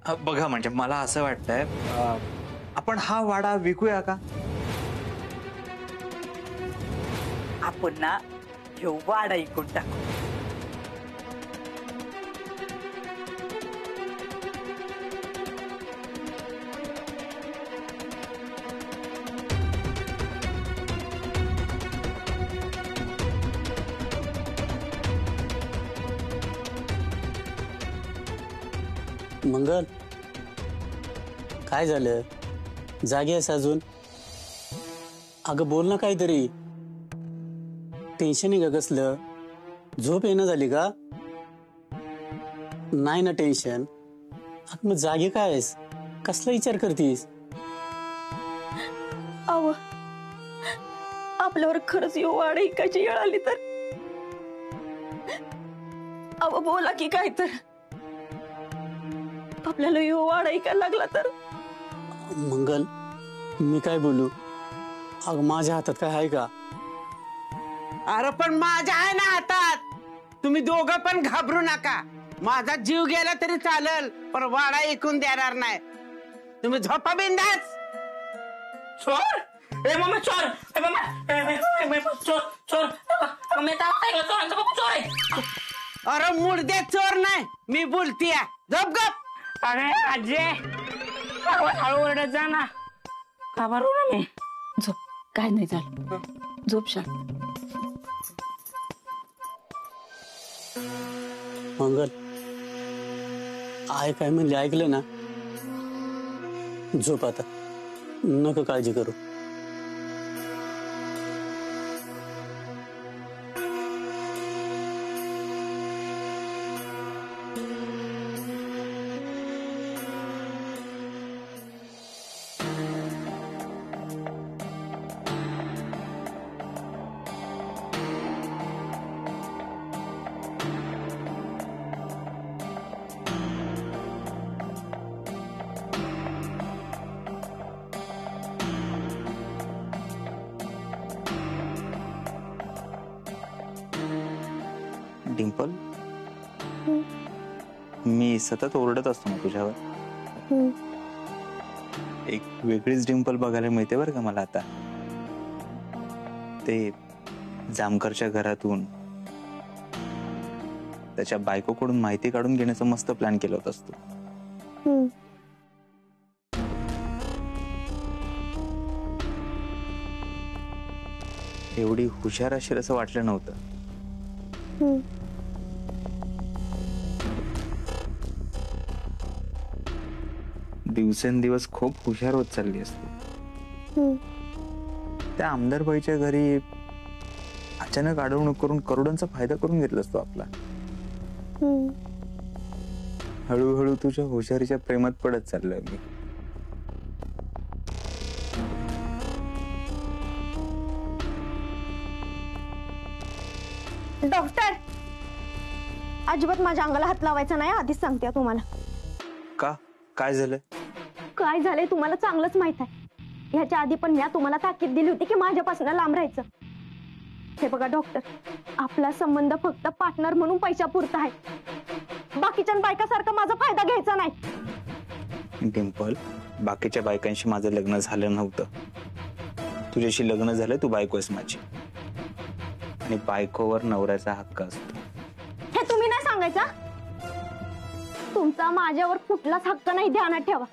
बघा म्हणजे मला असं वाटतंय आपण हा वाडा विकूया का? आपण ना ह्यो वाडा इकून टाकू. मंगल, काय झालं? जागी आहेस अजून? अगं बोल ना काहीतरी. टेन्शन आहे का कसलं? झोप येणं झाली का? नाही ना टेन्शन. अगं मग जागी काय आहेस? कसला विचार करतीस? अव आपल्यावर खरंच यो वाडा इकायची वेळ आली तर? अव बोला की काय तर. आपल्याला यो वाडा इकायला लागला तर? मंगल, मी काय बोलू? अगं माझ्या हातात काय आहे का? अरे पण माझ्या आहे ना हातात. तुम्ही दोघं पण घाबरू नका. माझा जीव गेला तरी चालेल, पण वाडा ऐकून देणार नाही. तुम्ही झोपा बिंदास. चोर? ए मम्मी चोर! ए मम्मी चोर चोर! मम्मी काय चोरांचा बाबा चोर आहे. अरे मुर्दे चोर नाही, मी बोलतीय. झोप गप. अरे अजय हळू ओरडत जा ना. का बरू ना मी? झोप, काय नाही झालं. झोप शांत. मंगल, आहे काय म्हणले ऐकलं ना? झोप आता, नको काळजी करू. डिंपल, मी सतत ओरडत असतो ना तुझ्यावर. एक वेगळीच डिंपल बघायला मिळते बरं का मला आता. ते जामकरच्या घरातून त्याच्या बायकोकडून माहिती काढून घेण्याचा मस्त प्लॅन केला होतास तू. एवढी हुशार असेल असं वाटलं नव्हतं. दिवसेंदिवस खूप हुशार होत चालली असते. त्या आमदारबाईच्या घरी अचानक अडवणूक करून करोडांचा फायदा करून घेतला असतो आपला. हळूहळू तुझ्या हुशारीच्या प्रेमात पडत चाललोय मी. डॉक्टर, अजिबात माझ्या अंगाला हात लावायचा नाही, आधीच सांगते तुम्हाला. का? काय झालं? काय झालंय तुम्हाला चांगलंच माहित आहे. ह्याच्या आधी पण मी तुम्हाला ताकीद दिली होती की माझ्यापासून लांब राहायचं. हे बघा डॉक्टर, आपला संबंध फक्त पार्टनर म्हणून पैशापुरता आहे. बाकीच्या बायकासारखा माझा फायदा घ्यायचा नाही. डिंपल, बाकीच्या बायकांशी माझं लग्न झालं नव्हतं. तुझ्याशी लग्न झालं, तू बायको आहेस माझी, आणि बायकोवर नवऱ्याचा हक्क असतो. हे तुम्ही नाही सांगायचा. तुमचा माझ्यावर कुठलाच हक्क नाही, ध्यानात ठेवा.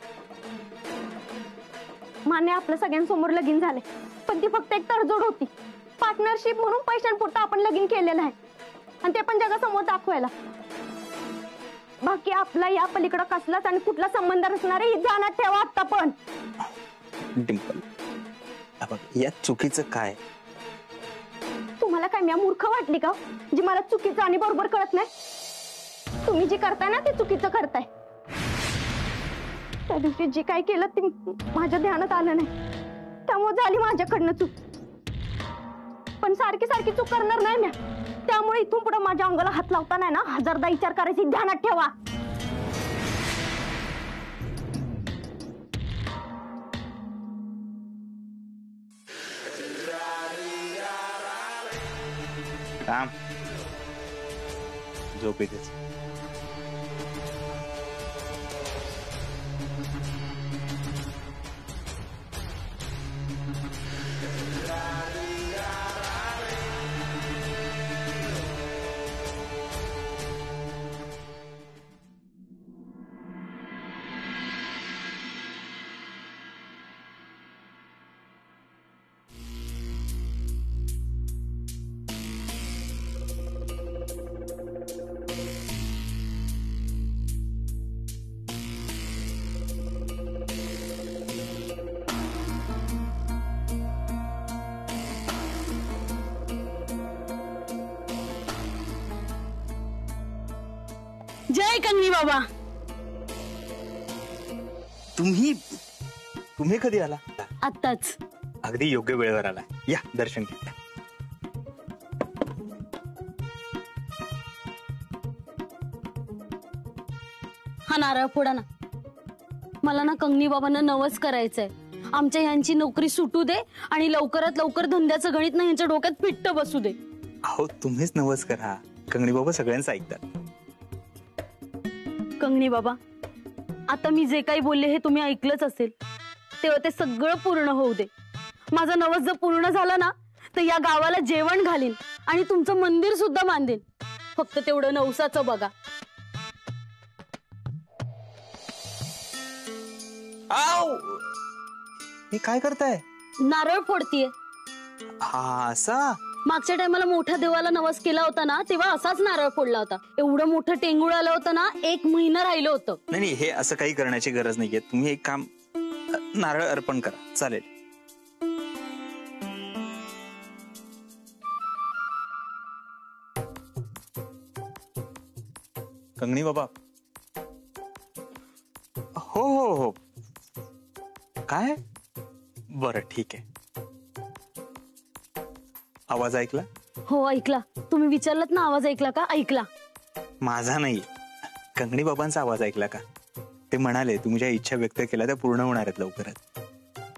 मान्य आपलं सगळ्यांसमोर लगीन झाले, पण ती फक्त एक तडजोड होती. पार्टनरशिप म्हणून पैशांपुरतं आपण लगीन केलेलं आहे, आणि ते पण जगासमोर दाखवायला. बाकी आपला या पलीकडे कसलाच आणि कुठला संबंध नसणार आहे, ध्यानात ठेवा आता पण. डिंपल, यात चुकीचं काय? तुम्हाला काय मी मूर्ख वाटली का, जी मला चुकीचं आणि बरोबर कळत नाही? तुम्ही जे करताय ना ते चुकीचं करताय. त्या दिवशी जे काय केलं ते माझ्या ध्यानात आलं नाही, त्यामुळे झाली माझ्याकडनं चूक. पण सारखी सारखी चूक करणार नाही मी, त्यामुळे इथून पुढे माझ्या अंगाला हात लावता नाही ना, हजारदा विचार करायची, ध्यानात ठेवा. राम, झोप येतेच. कंगनी बाबा. तुम्ही कधी आला? आत्ताच. अगदी योग्य वेळेवर आला. या दर्शन घ्या. हा नारळ फोडा ना. मला ना कंगनी बाबांना नवस करायचंय. आमच्या यांची नोकरी सुटू दे आणि लवकरात लवकर धंद्याचं गणित ना यांच्या डोक्यात फिट्ट बसू दे. अहो तुम्हीच नवस करा. कंगणी बाबा सगळ्यांचं ऐकतात. कंगनी बाबा, आता मी जे काही बोलले हे तुम्ही ऐकलंच असेल. तेव्हा ते सगळं पूर्ण होऊ दे. माझा नवस जर पूर्ण झाला ना तर या गावाला जेवण घालीन आणि तुमचं मंदिर सुद्धा बांधेन. फक्त तेवढं नवसाचं बघा. हे काय करताय? नारळ फोडतीये. हा असा? मागच्या टायमाला मोठ्या देवाला नवस केला होता ना तेव्हा असाच नारळ फोडला होता. एवढं मोठं टेंगुळ आलं होतं ना 1 महिना राहिलं होतं. नाही हे असं काही करण्याची गरज नाहीये. तुम्ही एक काम, नारळ अर्पण करा चालेल. कंगणी बाबा. हो हो हो. काय? बरं ठीक आहे. आवाज ऐकला? हो ऐकला. तुम्ही विचारलात ना आवाज ऐकला का? ऐकला. माझा नाही, कंगणी बाबांचा आवाज ऐकला का? ते म्हणाले तुम्ही ज्या इच्छा व्यक्त केल्या त्या पूर्ण होणार आहेत लवकरच.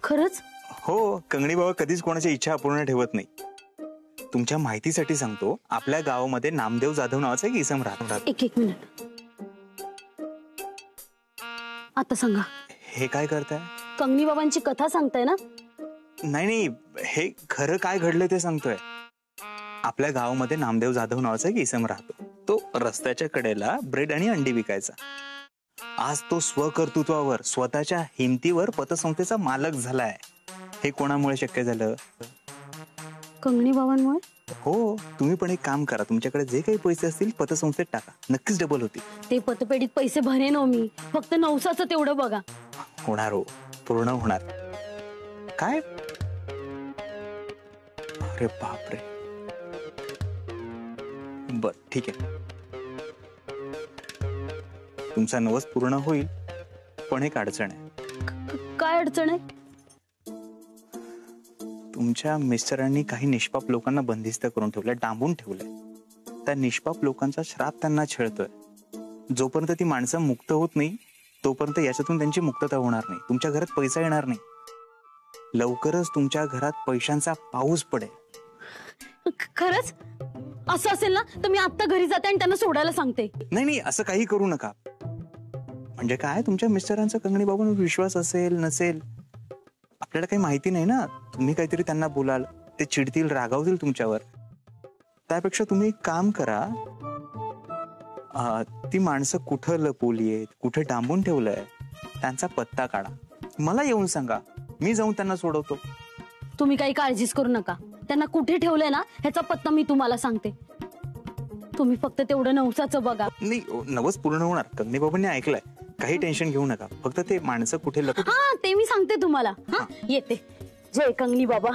खरंच? हो, कंगणी बाबा कधीच कोणाची इच्छा अपूर्ण ठेवत नाही. तुमच्या माहितीसाठी सांगतो, आपल्या गावामध्ये नामदेव जाधव नावाचा एक इसम राहतो. एक मिनिट. आता सांगा. हे काय करताय? कंगनी बाबांची कथा सांगताय ना? नाही, हे खरं काय घडलं ते सांगतोय. आपल्या गावामध्ये नामदेव जाधव नावाचा एक इसम राहतो. तो रस्त्याच्या कडेला ब्रेड आणि अंडी विकायचा. आज तो स्वकर्तृत्वावर, स्वतःच्या हिमतीवर पतसंस्थेचा मालक झालाय. हे कोणामुळे शक्य झालं? कंगनी बाबांमुळे. हो, तुम्ही पण एक काम करा, तुमच्याकडे जे काही पैसे असतील पतसंस्थेत टाका, नक्कीच डबल होतील. ते पतपेढीत पैसे भरेन हो मी. फक्त नवसाचं तेवढं बघा. होणार हो, पूर्ण होणार. काय? अरे बापरे. बर ठीक आहे, तुमचा नवस पूर्ण होईल, पण एक अडचण आहे. काय अडचण आहे? तुमच्या मिस्टरांनी काही निष्पाप लोकांना बंदिस्त करून ठेवलंय, डांबून ठेवलंय. त्या निष्पाप लोकांचा श्राप त्यांना छळतोय. जोपर्यंत ती माणसं मुक्त होत नाही तोपर्यंत याच्यातून त्यांची मुक्तता होणार नाही. तुमच्या घरात पैसा येणार नाही. लवकरच तुमच्या घरात पैशांचा पाऊस पडेल. खरंच? असं असेल ना तर मी आता घरी जाते आणि त्यांना सोडायला सांगते. नाही, असं काही करू नका. म्हणजे काय, तुमच्या मिस्टरांचा कंगणी बाबांवर विश्वास असेल नसेल आपल्याला काही माहिती नाही ना. तुम्ही काहीतरी त्यांना बोलाल, ते चिडतील, रागावतील तुमच्यावर. त्यापेक्षा तुम्ही एक काम करा, ती माणसं कुठं लपवली आहेत, कुठे डांबून ठेवलंय, त्यांचा पत्ता काढा, मला येऊन सांगा, मी जाऊन त्यांना सोडवतो. तुम्ही काही काळजीच करू नका. त्यांना कुठे ठेवलंय ना ह्याचा पत्ता मी तुम्हाला सांगते. तुम्ही फक्त तेवढं नवसाचं बघा. नाही, नवस पूर्ण होणार. कंगनी बाबांनी ऐकलंय, काही टेन्शन घेऊ नका. फक्त ते माणसं कुठे लपवली. हा, ते मी सांगते तुम्हाला. हा, येते. जय कंगनी बाबा.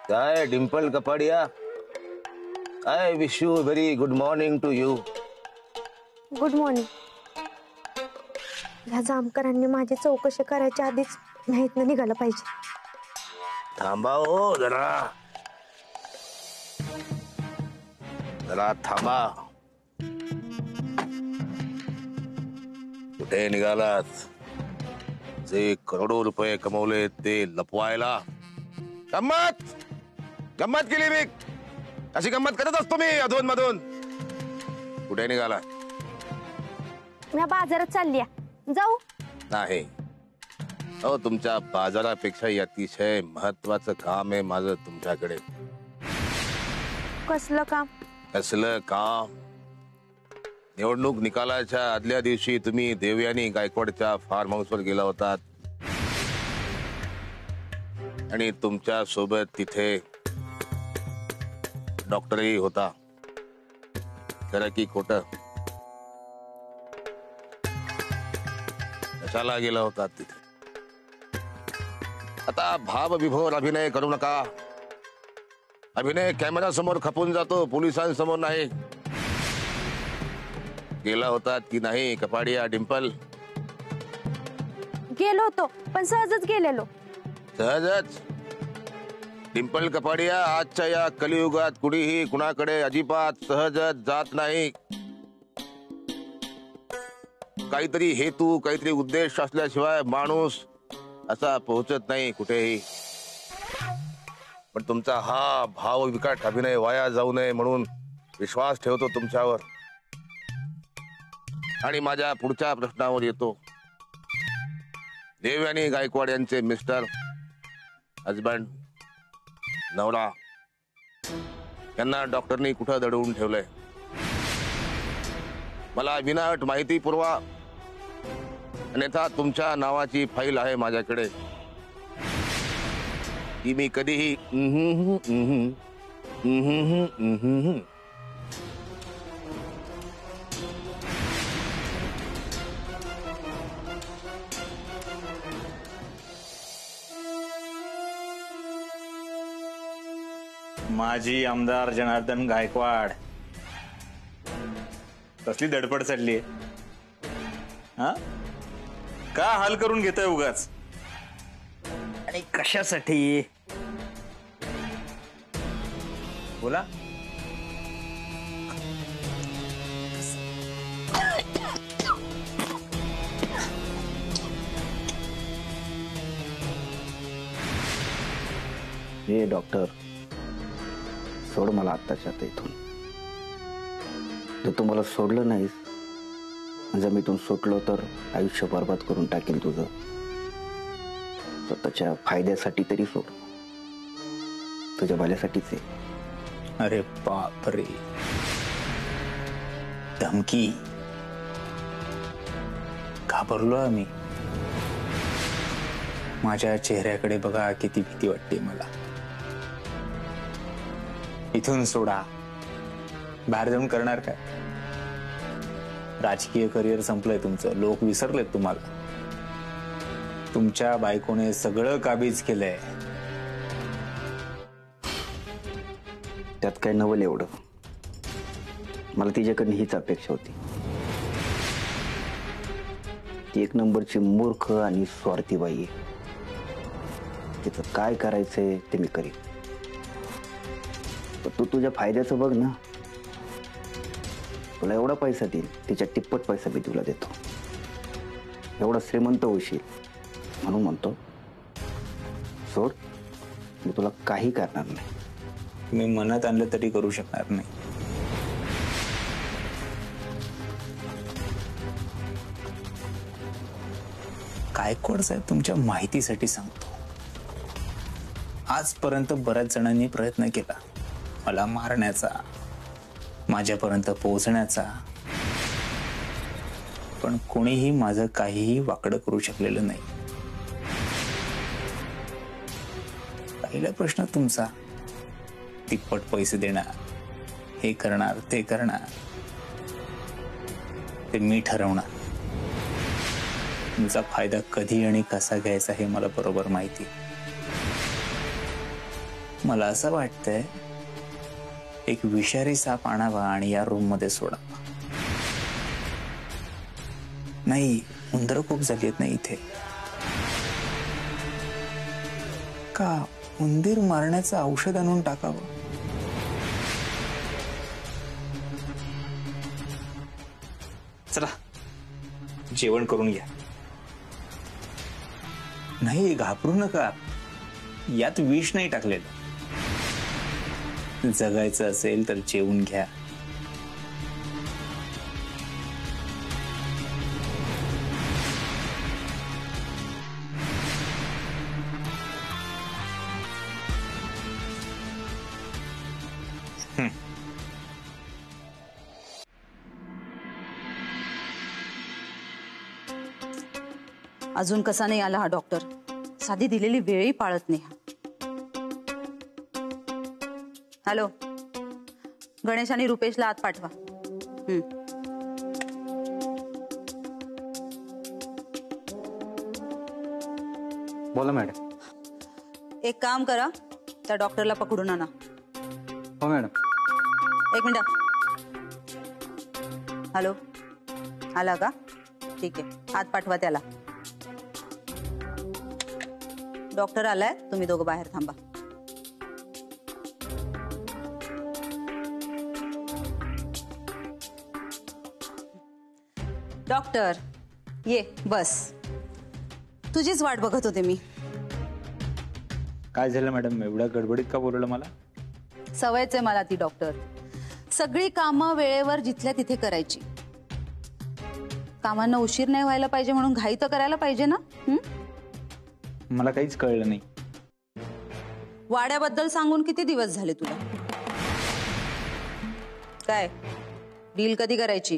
काय Dimple Kapadia, I wish you very good morning to you. Good morning. ह्या जामकरांनी माझी चौकशी करायच्या आधीच माहित निघालं पाहिजे. थांबा हो जरा थांबा. कुठे निघालात? जे करोडो रुपये कमवले ते लपवायला? गंमत केली मी, अशी गंमत करत असतो मी अधून मधून. कुठे निघाला? मी बाजारात चालली जाऊ. नाही हो, तुमच्या बाजारापेक्षा अतिशय महत्वाचं काम आहे माझं तुमच्याकडे. कसलं काम? कसलं काम? निवडणूक निकालाच्या आदल्या दिवशी तुम्ही देवयानी गायकवाडच्या फार्म हाऊसवर गेला होतात आणि तुमच्या सोबत तिथे डॉक्टरही होता, खरं की खोट? कशाला गेला होता तिथे? आता भाव विभोर अभिनय करू नका. अभिनय कॅमेरा समोर खपून जातो, पोलिसांसमोर नाही. गेला होता की नाही कपाडिया डिंपल? गेलो होतो, पण सहजच गेलेलो. सहजच? डिंपल कपाडिया, आजच्या या कलियुगात कुणीही कुणाकडे अजिबात सहजच जात नाही. काहीतरी हेतू, काहीतरी उद्देश असल्याशिवाय माणूस असा पोहोचत नाही कुठेही. पण तुमचा हा भाव विकट अभिनय वाया जाऊ नये म्हणून विश्वास ठेवतो तुमच्यावर. आणि माझ्या पुढच्या प्रश्नावर येतो. देवयानी गायकवाड यांचे मिस्टर, हजबंड, नवरा यांना डॉक्टरनी कुठं दडवून ठेवलंय? मला विनाअट माहिती पुरवा, अन्यथा तुमच्या नावाची फाईल आहे माझ्याकडे. ती मी कधीही माजी आमदार जनार्दन गायकवाड, कसली धडपड चालली? हा, का हाल करून घेतोय उगाच? आणि कशासाठी? बोला. हे डॉक्टर, सोड मला आत्ताच्या आता इथून. जर तू मला सोडलं नाहीस, जर मी इथून सुटलो तर आयुष्य बर्बाद करून टाकेन तुझं. स्वतःच्या फायद्यासाठी तरी सोड, तुझ्या भल्यासाठीच आहे. अरे बापरे, धमकी! घाबरलो आम्ही. माझ्या चेहऱ्याकडे बघा, किती भीती वाटते मला. इथून सोडा, बाहेर जाऊन करणार काय? राजकीय करिअर संपलंय तुमचं, लोक विसरलेत तुम्हाला. तुमच्या बायकोने सगळं काबीज केलंय. त्यात काय नवल एवढं? मला तिच्याकडनं हीच अपेक्षा होती. ती एक नंबरची मूर्ख आणि स्वार्थी बाई आहे. तिचं काय करायचंय ते मी करीन, पण तू तुझ्या फायद्याचं बघ ना. तुला एवढा पैसा देईल, तिच्या टिप्पट पैसा मी तुला देतो. एवढा श्रीमंत होशील म्हणून म्हणतो, सोड, मी तुला काही करणार नाही. मी मनात आणलं तरी करू शकणार नाही. गायकवाड साहेब, तुमच्या माहितीसाठी सांगतो, आजपर्यंत बऱ्याच जणांनी प्रयत्न केला मला मारण्याचा, माझ्यापर्यंत पोहोचण्याचा, पण कोणीही माझं काहीही वाकडं करू शकलेलं नाही. पहिला प्रश्न तुमचा, तिप्पट पैसे देणार, हे करणार, ते करणार, ते मी ठरवणार. तुमचा फायदा कधी आणि कसा घ्यायचा हे मला बरोबर माहिती. मला असं वाटतंय, एक विषारी साप आणावा आणि या रूम मध्ये सोडावा. नाही, उंदरं खूप झाली आहेत ना इथे. का उंदीर मारण्याचं औषध आणून टाकावं? चला, जेवण करून घ्या. नाही, घाबरू नका, यात विष नाही टाकलेलं. जगायचं असेल तर जेवून घ्या. अजून कसा नाही आला हा डॉक्टर? साधी दिलेली वेळही पाळत नाही. हॅलो, गणेश आणि रुपेशला आत पाठवा. बोला मॅडम. एक काम करा, त्या डॉक्टरला पकडून आणा. हो मॅडम. एक मिनिट. हॅलो, आला का? ठीक आहे, आत पाठवा त्याला. डॉक्टर आलाय, तुम्ही दोघं बाहेर थांबा. डॉक्टर ये बस. तुझीच वाट बघत होते मी. काय झालं मॅडम, एवढ्या गडबडीत का बोलवलं मला? सवयच आहे मला ती डॉक्टर. सगळी कामं वेळेवर जिथल्या तिथे करायची. कामांना उशीर नाही व्हायला पाहिजे म्हणून घाई तर करायला पाहिजे ना. मला काहीच कळलं नाही. वाड्याबद्दल सांगून किती दिवस झाले तुला? काय डील कधी करायची?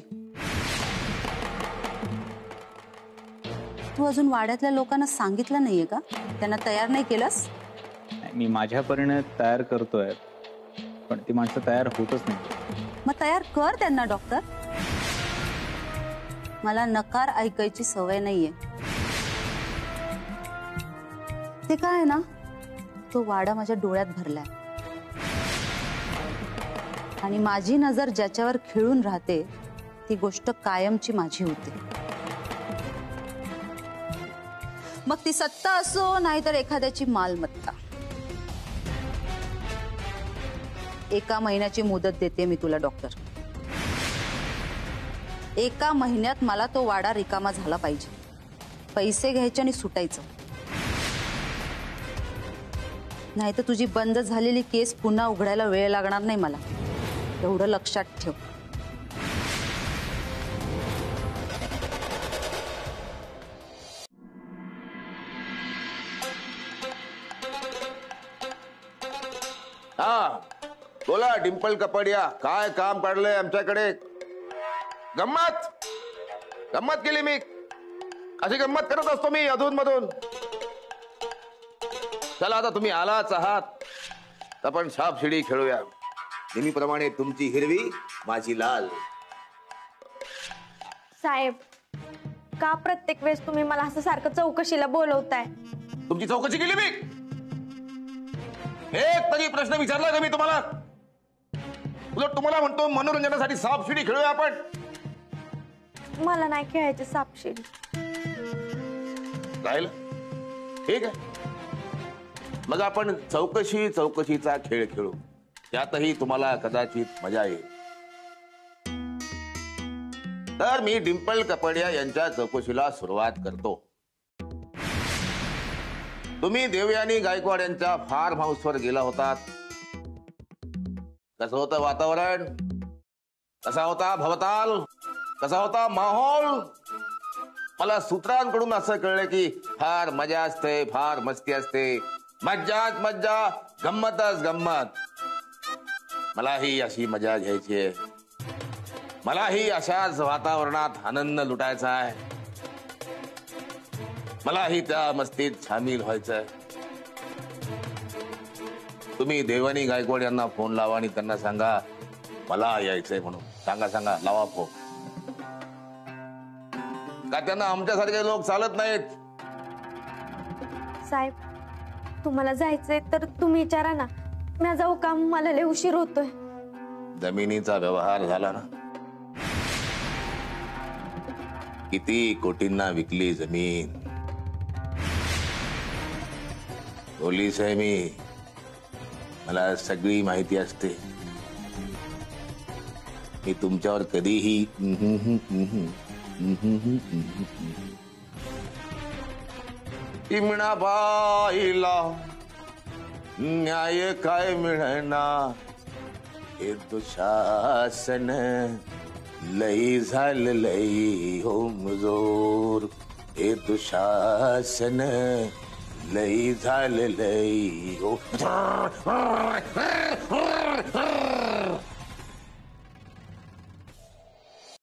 तू अजून वाड्यातल्या लोकांना सांगितलं नाहीये का? त्यांना तयार नाही केलंस? मी माझ्या परीने तयार करतोय, पण ती माणसं तयार होतच नाही. मग तयार कर त्यांना डॉक्टर. मला नकार ऐकायची सवय नाहीये. ते काय आहे ना, तो वाडा माझ्या डोळ्यात भरलाय आणि माझी नजर ज्याच्यावर खिळून राहते ती गोष्ट कायमची माझी होते. मग ती सत्ता असो नाहीतर एखाद्याची मालमत्ता. 1 महिन्याची मुदत देते मी तुला डॉक्टर. 1 महिन्यात मला तो वाडा रिकामा झाला पाहिजे. पैसे घ्यायचे आणि सुटायचं. नाही तर तुझी बंद झालेली केस पुन्हा उघडायला वेळ लागणार नाही मला. एवढं लक्षात ठेव. हा बोला डिंपल कपाडिया, काय काम काढलंय आमच्याकडे? गंमत गंमत केली मी. अशी गंमत करत असतो मी अधून मधून. चला आता तुम्ही आलाच आहात, आपण सापशिडी खेळूया. नेहमीप्रमाणे तुमची हिरवी माझी लाल. साहेब, का प्रत्येक वेळेस तुम्ही मला असं सारखं चौकशीला बोलवताय? तुमची चौकशी केली मी? एक तरी प्रश्न विचारला का मी तुम्हाला? उलट तुम्हाला म्हणतो मनोरंजनासाठी सापशिडी खेळूया आपण. मला नाही खेळायची सापशिडी. राहिलं ठीक आहे, मग आपण चौकशीचा खेळ खेळू. त्यातही तुम्हाला कदाचित मजा येईल. तर मी डिंपल कपाडिया यांच्या चौकशीला सुरुवात करतो. तुम्ही देवयानी गायकवाड यांच्या फार्म हाऊसवर गेला होतात. कसं होतं वातावरण? कसा होता भवताल? कसा होता माहोल? मला सूत्रांकडून असं कळलं की फार मजा असते, फार मस्ती असते. मज्जाच मज्जा, गंमतच गंमत. मलाही अशी मजा घ्यायची आहे. मलाही अशाच वातावरणात आनंद लुटायचा आहे. मलाही त्या मस्तीत सामील व्हायचंय. तुम्ही देवानी गायकवाड यांना फोन लावा आणि त्यांना सांगा मला यायचंय म्हणून. सांगा लावा फोन. का त्यांना आमच्यासारखे लोक चालत नाहीत? साहेब, तुम्हाला जायचंय तर तुम्ही विचारा ना. मी जाऊ का? मला लय उशीर होतोय. जमिनीचा व्यवहार झाला ना. किती कोटींना विकली जमीन. पोलीस आहे मी, मला सगळी माहिती असते. मी तुमच्यावर कधीही इमणा बाईला न्याय काय मिळना. हे दुशासन लई झालं लई हो मुजोर. हे दुशासन लई झालं लई हो.